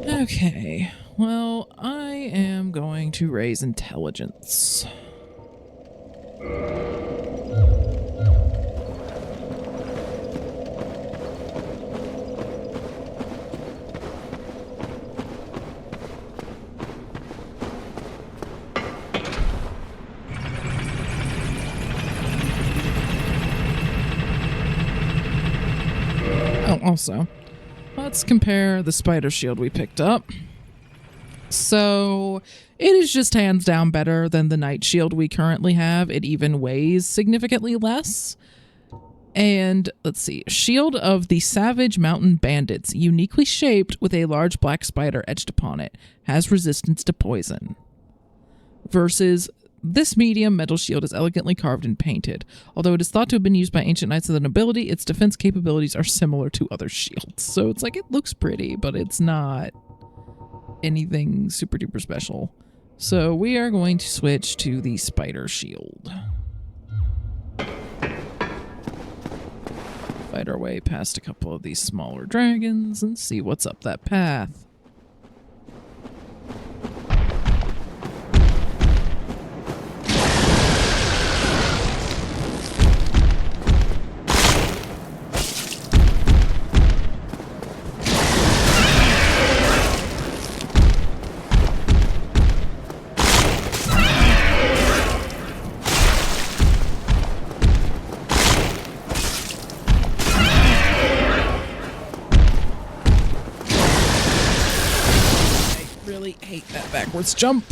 Okay, well, I am going to raise intelligence. Oh, also, let's compare the spider shield we picked up. So, it is just hands down better than the night shield we currently have. It even weighs significantly less. And let's see, shield of the Savage Mountain Bandits, uniquely shaped with a large black spider etched upon it, has resistance to poison. Versus this medium metal shield is elegantly carved and painted. Although it is thought to have been used by ancient knights of the nobility, its defense capabilities are similar to other shields. So it's like, it looks pretty, but it's not anything super duper special. So we are going to switch to the spider shield. Fight our way past a couple of these smaller dragons and see what's up that path. Hate that backwards jump.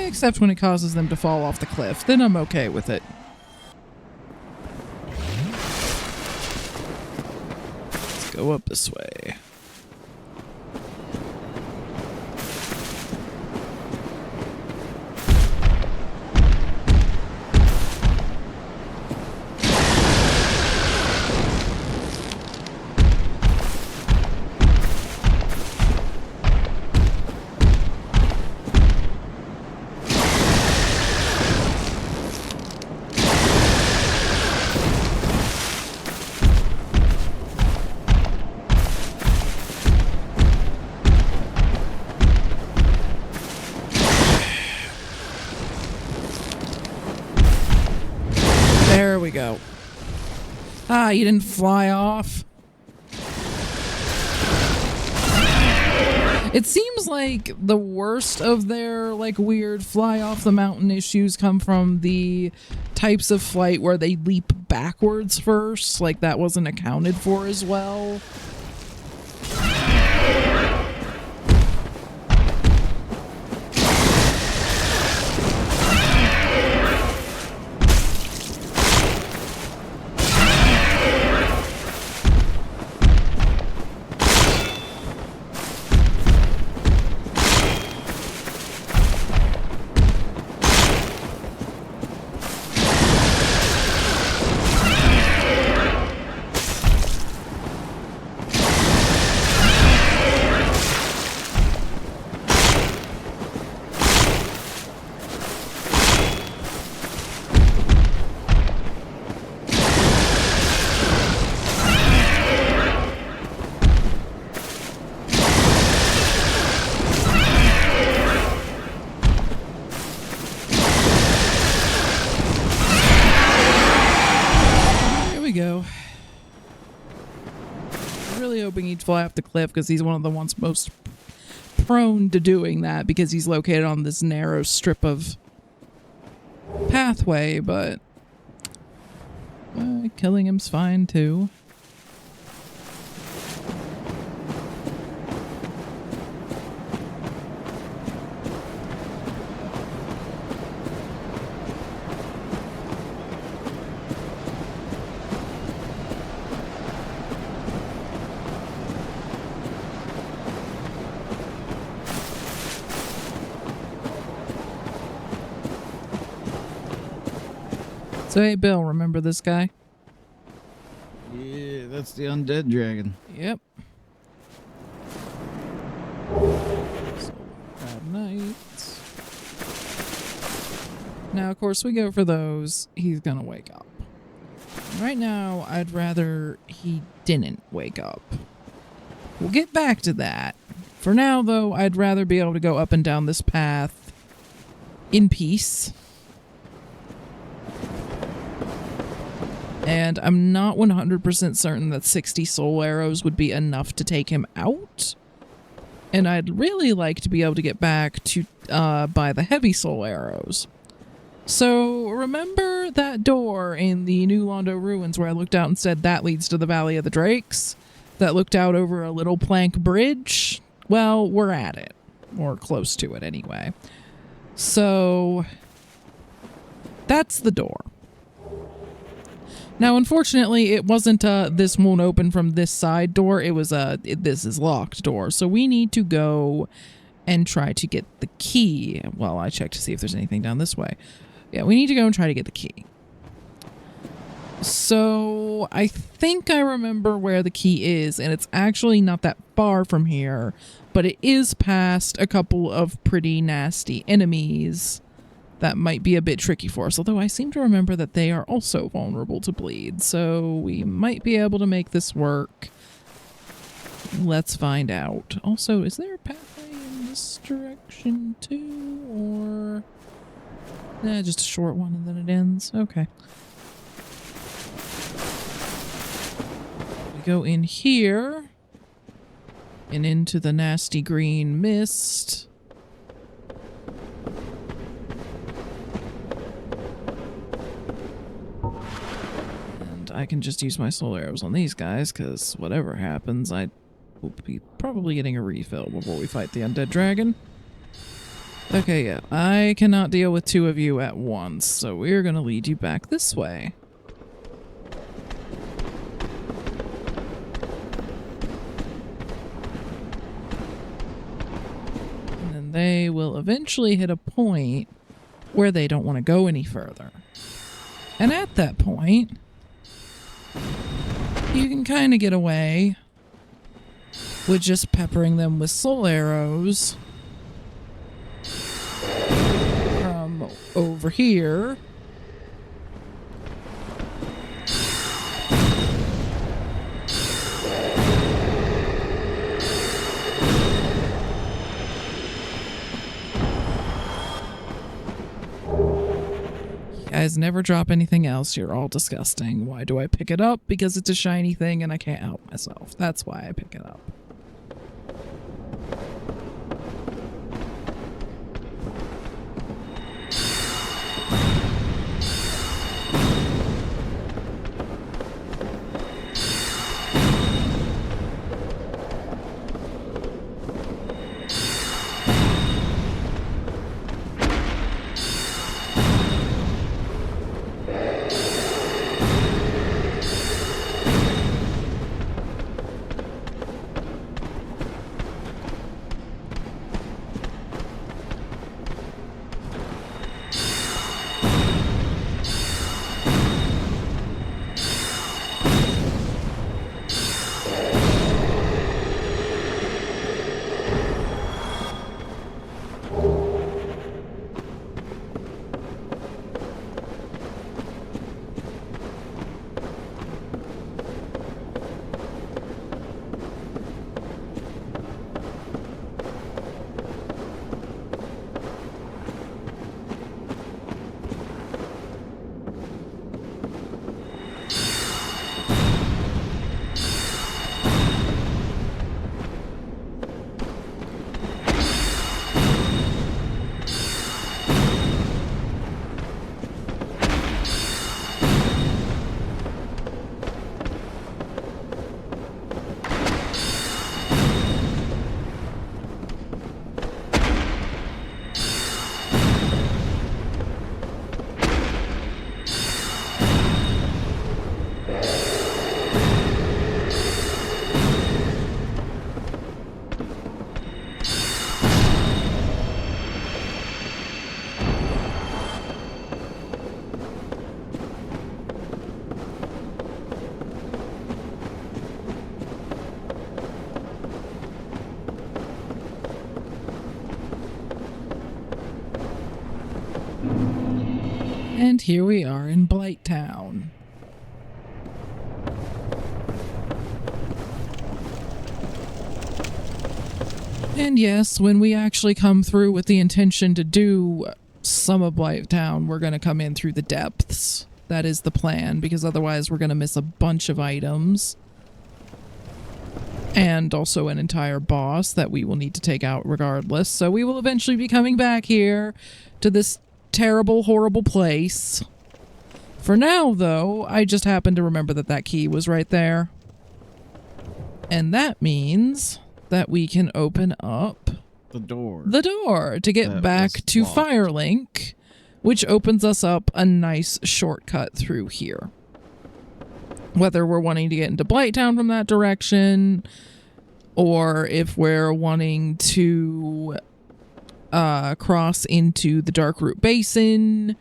Except when it causes them to fall off the cliff, then I'm okay with it. Go up this way. There we go. Ah, you didn't fly off. It seems like the worst of their like weird fly off the mountain issues come from the types of flight where they leap backwards first. Like that wasn't accounted for as well. Go. I'm really hoping he'd fly off the cliff because he's one of the ones most prone to doing that because he's located on this narrow strip of pathway, but killing him's fine too. So, hey, Bill, remember this guy? Yeah, that's the undead dragon. Yep. So, bad nights. Now, of course, we go for those. He's gonna wake up. Right now, I'd rather he didn't wake up. We'll get back to that. For now, though, I'd rather be able to go up and down this path in peace. And I'm not 100% certain that 60 soul arrows would be enough to take him out. And I'd really like to be able to get back to buy the heavy soul arrows. So remember that door in the New Londo ruins where I looked out and said that leads to the Valley of the Drakes? That looked out over a little plank bridge? Well, we're at it. Or close to it anyway. So that's the door. Now, unfortunately, it wasn't this won't open from this side door. It was this is locked door. So we need to go and try to get the key. Well, I checked to see if there's anything down this way. Yeah, we need to go and try to get the key. So I think I remember where the key is, and it's actually not that far from here, but it is past a couple of pretty nasty enemies that might be a bit tricky for us, although I seem to remember that they are also vulnerable to bleed, so we might be able to make this work. Let's find out. Also, is there a pathway in this direction too, or... just a short one and then it ends? Okay. We go in here and into the nasty green mist. I can just use my soul arrows on these guys, because whatever happens, I will be probably getting a refill before we fight the undead dragon. Okay, yeah, I cannot deal with two of you at once, so we're gonna lead you back this way. And then they will eventually hit a point where they don't want to go any further. And at that point, you can kind of get away with just peppering them with soul arrows from over here. Guys, never drop anything else. You're all disgusting. Why do I pick it up? Because it's a shiny thing and I can't help myself. That's why I pick it up. And here we are in Blight Town. And yes, when we actually come through with the intention to do some of Blight Town, we're going to come in through the depths. That is the plan, because otherwise we're going to miss a bunch of items. And also an entire boss that we will need to take out regardless. So we will eventually be coming back here to this terrible, horrible place. For now, though, I just happened to remember that that key was right there. And that means that we can open up the door to get that back was to locked. Firelink, which opens us up a nice shortcut through here. Whether we're wanting to get into Blighttown from that direction, or if we're wanting to cross into the Darkroot Basin,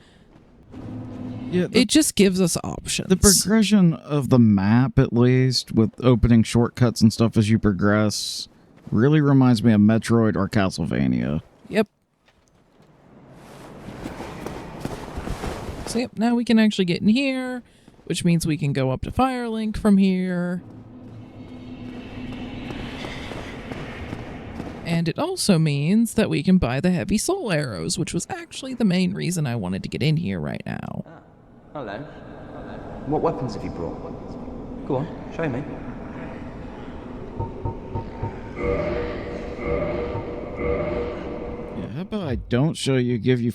Yeah, it just gives us options. the progression of the map, at least, with opening shortcuts and stuff as you progress, really reminds me of Metroid or Castlevania. Yep. So yep, now we can actually get in here, which means we can go up to Firelink from here. And it also means that we can buy the heavy soul arrows, which was actually the main reason I wanted to get in here right now. Hello. What weapons have you brought? Go on, show me. Yeah, how about I don't show you, give you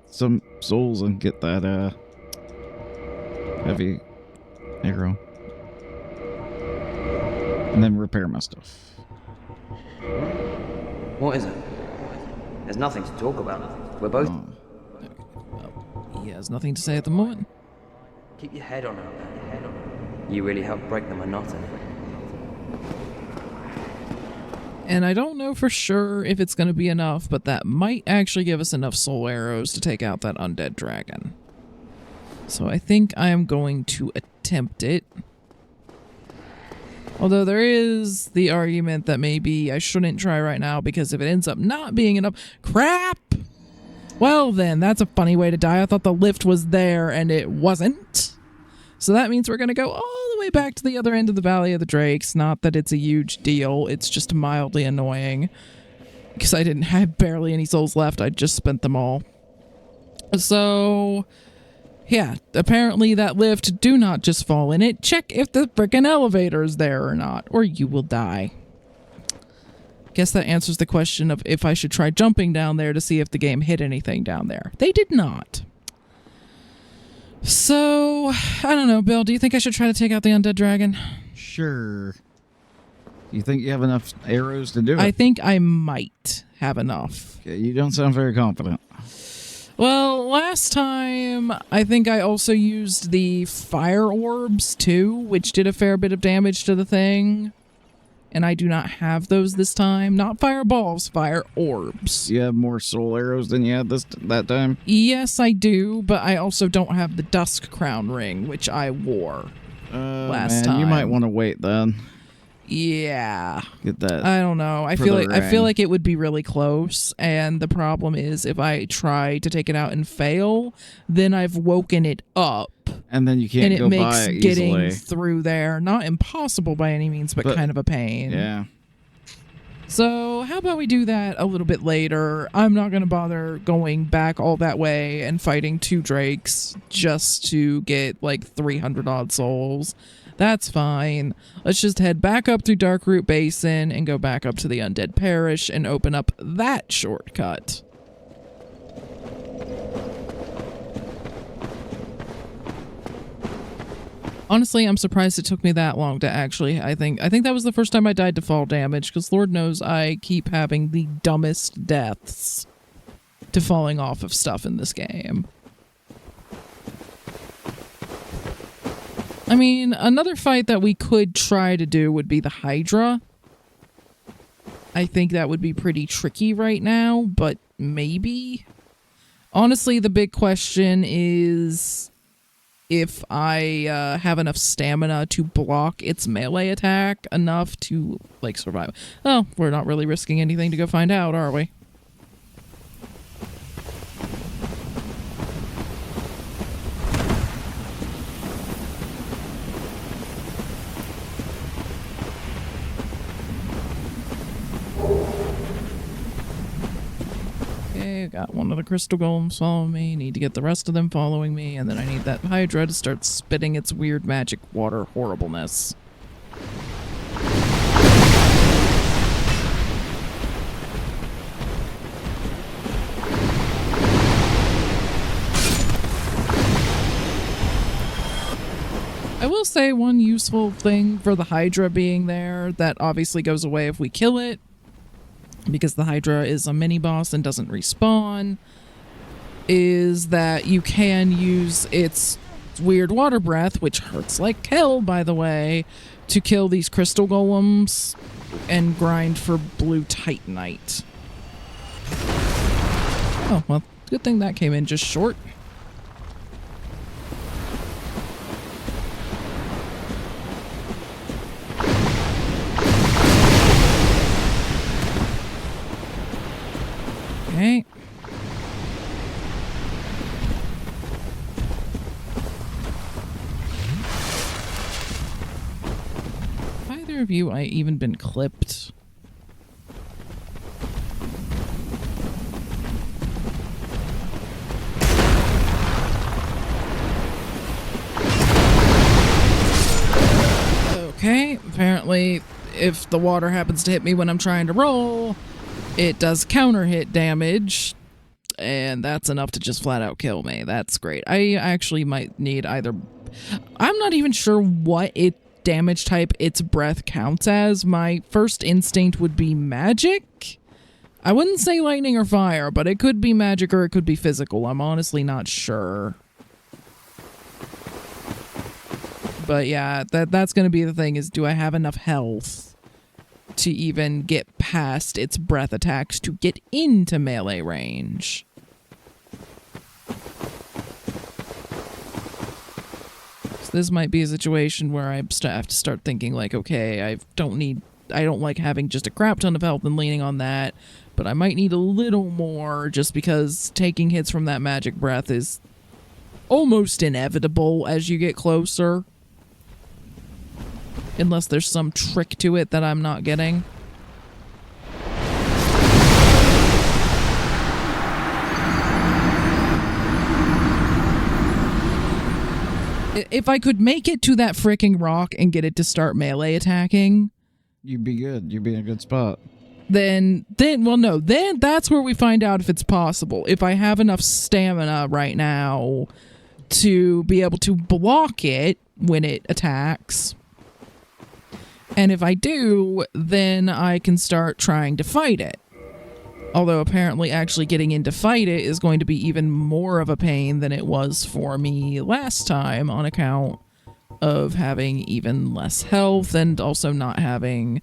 some souls and get that heavy arrow. And then repair my stuff. What is it? There's nothing to talk about. We're both... He has nothing to say at the moment. Keep your head on it. You really helped break the monotony. And I don't know for sure if it's going to be enough, but that might actually give us enough soul arrows to take out that undead dragon. So I think I am going to attempt it. Although there is the argument that maybe I shouldn't try right now, because if it ends up not being enough... Crap! Well then, that's a funny way to die. I thought the lift was there and it wasn't. So that means we're going to go all the way back to the other end of the Valley of the Drakes. Not that it's a huge deal. It's just mildly annoying. Because I didn't have barely any souls left. I just spent them all. So... yeah, apparently that lift, do not just fall in it. Check if the frickin' elevator is there or not, or you will die. Guess that answers the question of if I should try jumping down there to see if the game hit anything down there. They did not. So, I don't know, Bill, do you think I should try to take out the undead dragon? Sure. You think you have enough arrows to do it? I think I might have enough. Okay, you don't sound very confident. Well, last time, I think I also used the fire orbs too, which did a fair bit of damage to the thing. And I do not have those this time. Not fireballs, fire orbs. You have more soul arrows than you had that time? Yes, I do, but I also don't have the Dusk Crown ring, which I wore last time. You might want to wait then. Yeah. Get that. I don't know. I for feel the like ring. it would be really close, and the problem is if I try to take it out and fail, then I've woken it up. And then you can't And it go makes by it getting easily. through there not impossible by any means, but kind of a pain. Yeah. So how about we do that a little bit later? I'm not going to bother going back all that way and fighting 2 drakes just to get like 300 odd souls. That's fine. Let's just head back up through Darkroot Basin and go back up to the Undead Parish and open up that shortcut. Honestly, I'm surprised it took me that long to actually, I think that was the first time I died to fall damage, because Lord knows I keep having the dumbest deaths to falling off of stuff in this game. I mean, another fight that we could try to do would be the Hydra. I think that would be pretty tricky right now, but maybe. Honestly, the big question is if I have enough stamina to block its melee attack enough to, like, survive. Well, we're not really risking anything to go find out, are we? Okay, got one of the crystal golems following me. Need to get the rest of them following me, and then I need that Hydra to start spitting its weird magic water horribleness. I will say one useful thing for the Hydra being there that obviously goes away if we kill it, because the Hydra is a mini boss and doesn't respawn, is that you can use its weird water breath, which hurts like hell, by the way, to kill these crystal golems and grind for blue titanite. Oh, well, good thing that came in just short. Okay. Have either of you even been clipped? Okay, apparently if the water happens to hit me when I'm trying to roll, it does counter hit damage, and that's enough to just flat out kill me. That's great. I actually might need either... I'm not even sure what damage type its breath counts as. My first instinct would be magic. I wouldn't say lightning or fire, but it could be magic or it could be physical. I'm honestly not sure. But yeah, that's going to be the thing, is do I have enough health to even get past its breath attacks to get into melee range? So this might be a situation where I have to start thinking like, okay, I don't like having just a crap ton of health and leaning on that, but I might need a little more just because taking hits from that magic breath is almost inevitable as you get closer. Unless there's some trick to it that I'm not getting. If I could make it to that fricking rock and get it to start melee attacking, You'd be good. You'd be in a good spot. then that's where we find out if it's possible. If I have enough stamina right now to be able to block it when it attacks. And if I do, then I can start trying to fight it. Although apparently actually getting in to fight it is going to be even more of a pain than it was for me last time, on account of having even less health and also not having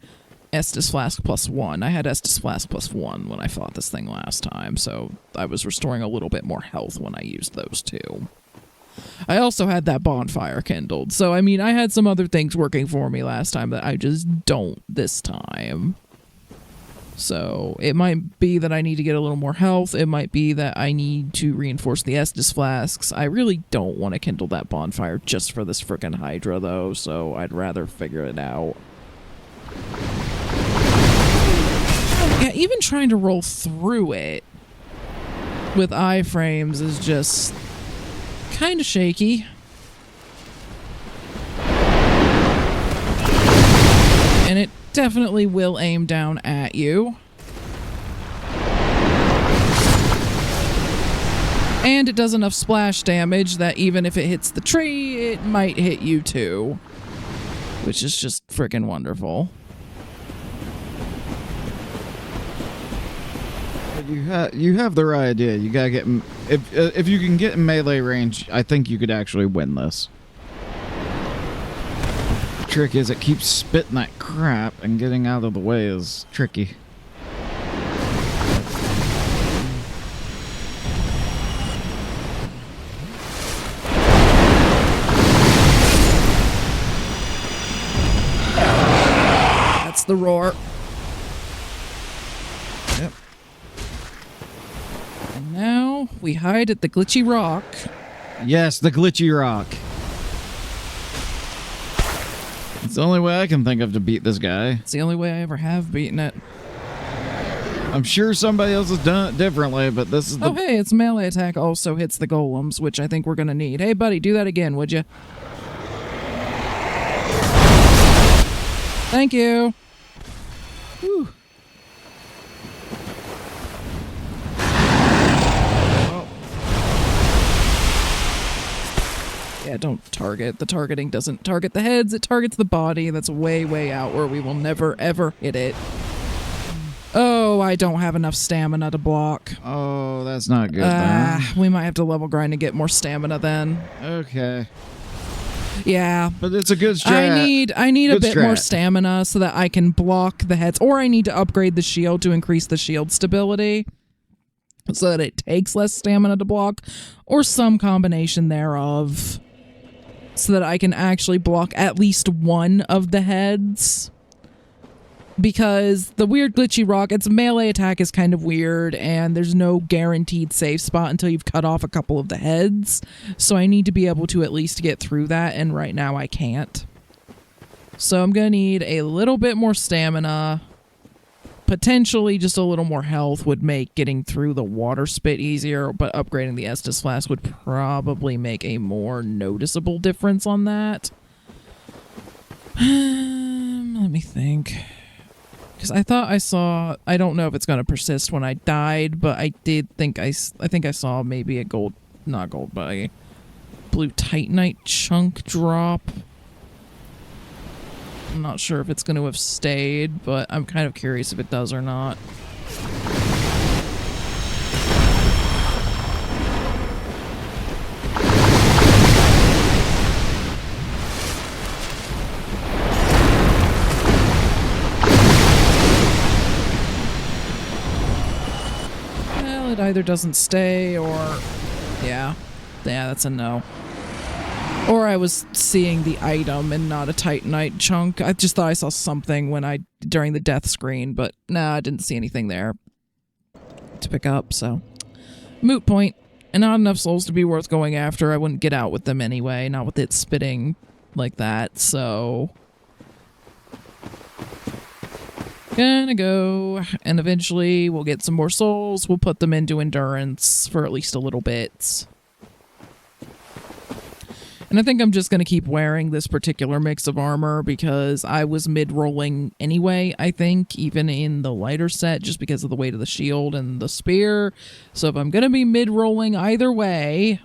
Estus Flask +1. I had Estus Flask +1 when I fought this thing last time, so I was restoring a little bit more health when I used those two. I also had that bonfire kindled, so I mean, I had some other things working for me last time that I just don't this time. So it might be that I need to get a little more health. It might be that I need to reinforce the Estus Flasks. I really don't want to kindle that bonfire just for this frickin' Hydra, though, so I'd rather figure it out. Yeah, even trying to roll through it with iframes is just kind of shaky. And it definitely will aim down at you. And it does enough splash damage that even if it hits the tree, it might hit you too. Which is just freaking wonderful. You have the right idea. You gotta get if you can get in melee range, I think you could actually win this. The trick is it keeps spitting that crap, and getting out of the way is tricky. That's the roar. Yep. And now we hide at the glitchy rock. Yes, the glitchy rock. It's the only way I can think of to beat this guy. It's the only way I ever have beaten it. I'm sure somebody else has done it differently, but this is the... Oh, hey, its melee attack also hits the golems, which I think we're going to need. Hey, buddy, do that again, would you? Thank you. Whew. Oh. Yeah, don't target. The targeting doesn't target the heads, it targets the body. That's way, way out where we will never, ever hit it. Oh, I don't have enough stamina to block. Oh, that's not good, then. We might have to level grind to get more stamina then. Okay. Yeah. But it's a good strat. I need a Good bit more strat. stamina so that I can block the heads, or I need to upgrade the shield to increase the shield stability so that it takes less stamina to block, or some combination thereof so that I can actually block at least one of the heads. Because the weird glitchy rock, its melee attack is kind of weird, and there's no guaranteed safe spot until you've cut off a couple of the heads. So I need to be able to at least get through that, and right now I can't. So I'm going to need a little bit more stamina. Potentially just a little more health would make getting through the water spit easier, but upgrading the Estus Flask would probably make a more noticeable difference on that. Let me think. Because I thought I saw, I don't know if it's going to persist when I died, but I did think I think I saw maybe a gold, not gold, but a blue Titanite chunk drop. I'm not sure if it's going to have stayed, but I'm kind of curious if it does or not. It either doesn't stay or yeah that's a no, or I was seeing the item and not a Titanite chunk. I just thought I saw something during the death screen, but nah, I didn't see anything there to pick up, so moot point. And not enough souls to be worth going after. I wouldn't get out with them anyway, not with it spitting like that, so gonna go, and eventually we'll get some more souls. We'll put them into endurance for at least a little bit. And I think I'm just gonna keep wearing this particular mix of armor because I was mid-rolling anyway, I think, even in the lighter set, just because of the weight of the shield and the spear. So if I'm gonna be mid-rolling either way,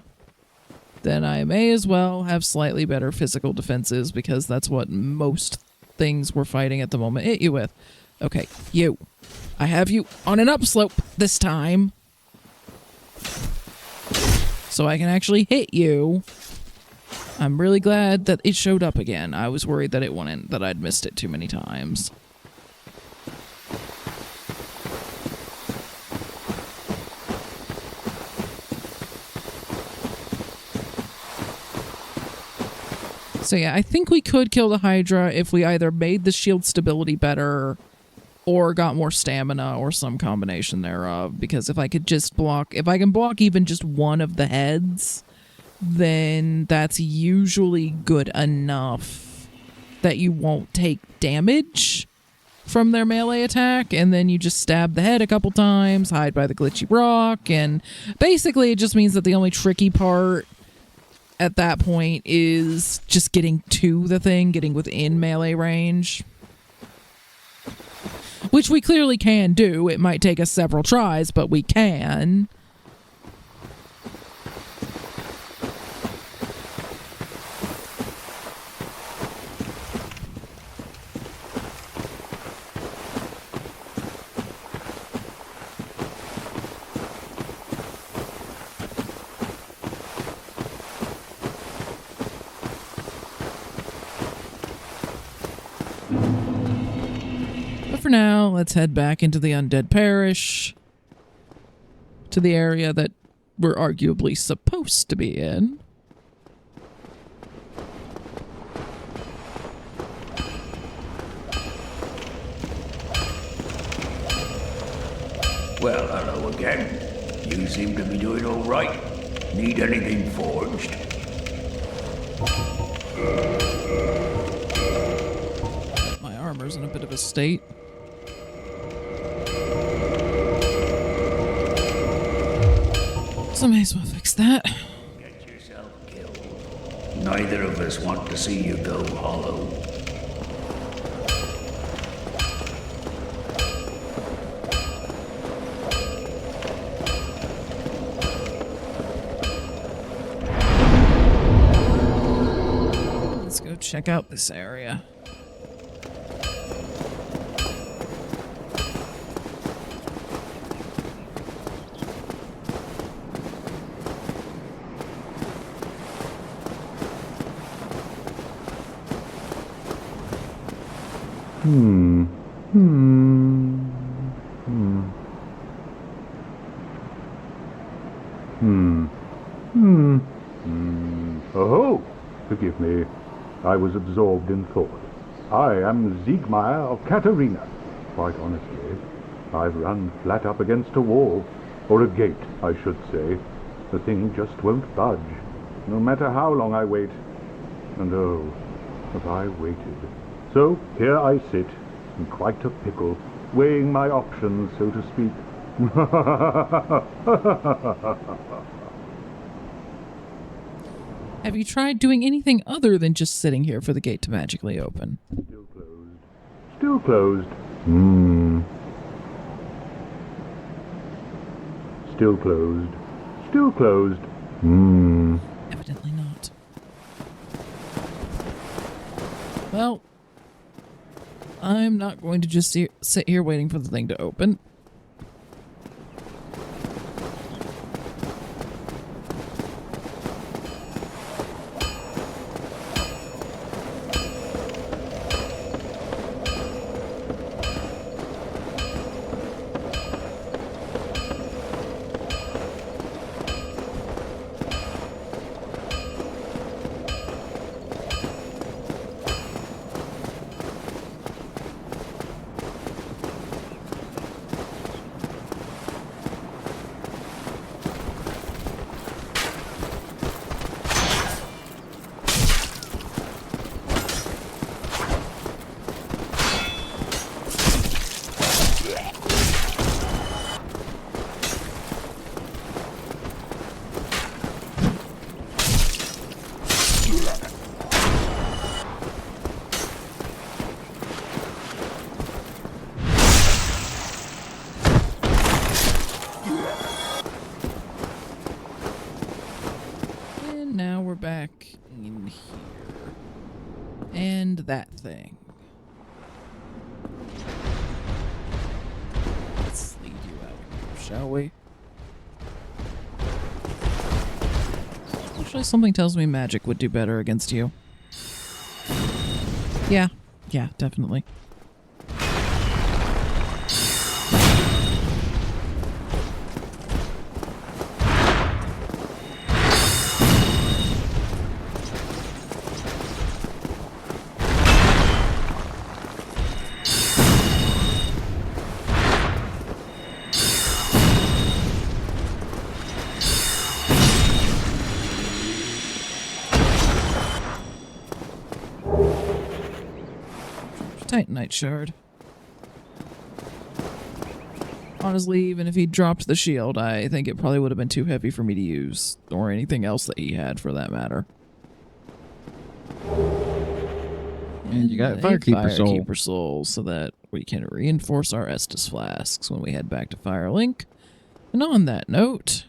then I may as well have slightly better physical defenses, because that's what most things we're fighting at the moment hit you with. Okay, you. I have you on an upslope this time, so I can actually hit you. I'm really glad that it showed up again. I was worried that it wouldn't, that I'd missed it too many times. So yeah, I think we could kill the Hydra if we either made the shield stability better or got more stamina or some combination thereof. Because if I could just block, if I can block even just one of the heads, then that's usually good enough that you won't take damage from their melee attack, and then you just stab the head a couple times, hide by the glitchy rock, and basically it just means that the only tricky part at that point is just getting to the thing, getting within melee range. Which we clearly can do. It might take us several tries, but we can. For now, let's head back into the Undead Parish, to the area that we're arguably supposed to be in. Well, hello again. You seem to be doing all right. Need anything forged? My armor's in a bit of a state. guess I may as well fix that. Get yourself killed. Neither of us want to see you go hollow. Let's go check out this area. Oh, forgive me. I was absorbed in thought. I am Siegmeyer of Katerina. Quite honestly, I've run flat up against a wall. Or a gate, I should say. The thing just won't budge, no matter how long I wait. And oh, have I waited. So here I sit, in quite a pickle, weighing my options, so to speak. Have you tried doing anything other than just sitting here for the gate to magically open? Still closed. Still closed. Still closed. Still closed. Evidently not. Well, I'm not going to just sit here waiting for the thing to open. And now we're back in here. And that thing. Let's lead you out of here, shall we? Actually, something tells me magic would do better against you. Yeah, definitely. Titanite shard. Honestly, even if he dropped the shield, I think it probably would have been too heavy for me to use, or anything else that he had for that matter. And you got a Firekeeper Soul. Firekeeper Soul, so that we can reinforce our Estus flasks when we head back to Firelink. And on that note,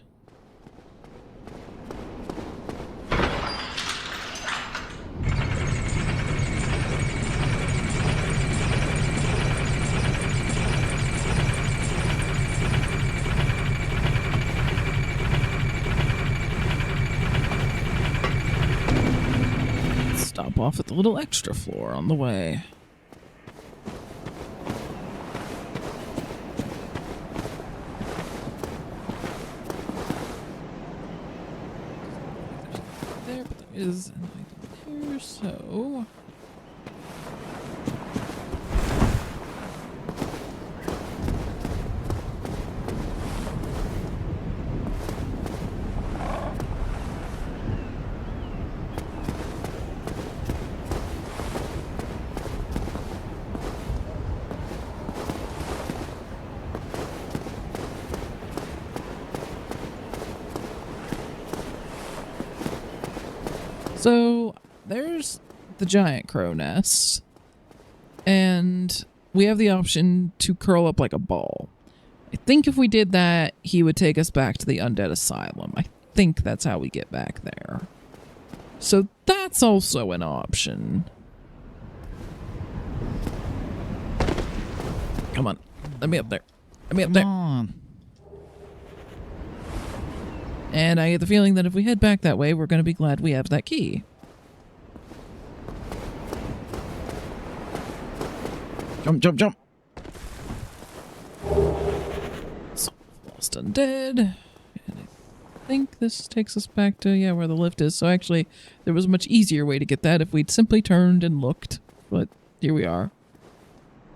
stop off at the little extra floor on the way. There, but there is an item there, so... So there's the giant crow nest, and we have the option to curl up like a ball. I think if we did that, he would take us back to the undead asylum. I think that's how we get back there. So that's also an option. Come on, let me up there. Let me up there. Come on. And I get the feeling that if we head back that way, we're going to be glad we have that key. Jump, jump, jump. So, Lost Undead. And I think this takes us back to, yeah, where the lift is. So actually, there was a much easier way to get that if we'd simply turned and looked. But here we are.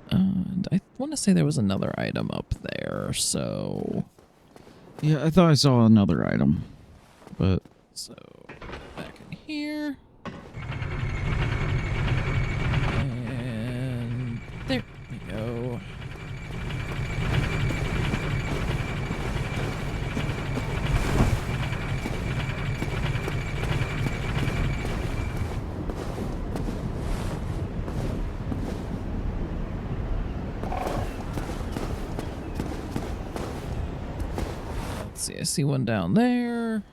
And I want to say there was another item up there, so... Yeah, I thought I saw another item. But So, back in here. And there we go. Let's see, I see one down there.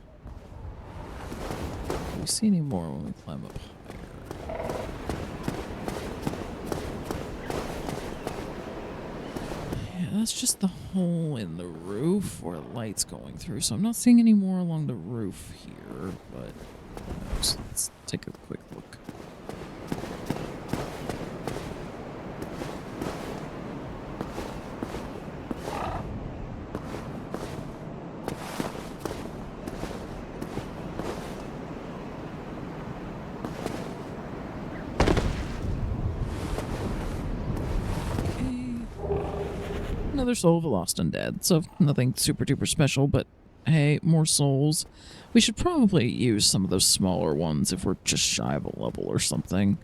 Do we see any more when we climb up higher? Yeah, that's just the hole in the roof where light's going through, so I'm not seeing any more along the roof here, but let's take a quick look. Another soul of a lost undead, so nothing super duper special, but hey, more souls. We should probably use some of those smaller ones if we're just shy of a level or something.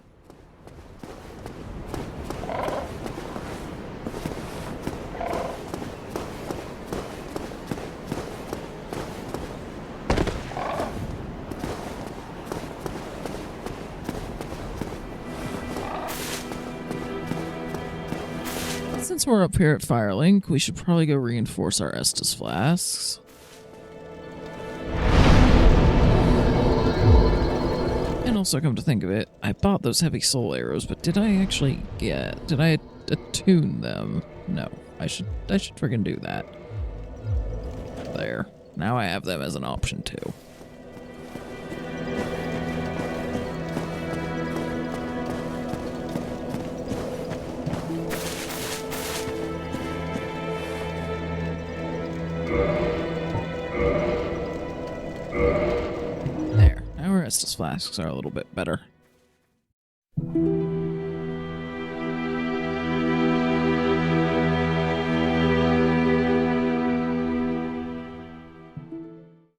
Since we're up here at Firelink, we should probably go reinforce our Estus flasks. And also, come to think of it, I bought those heavy soul arrows, but did I attune them? No. I should friggin' do that. There. Now I have them as an option too. There. Now our Estus flasks are a little bit better.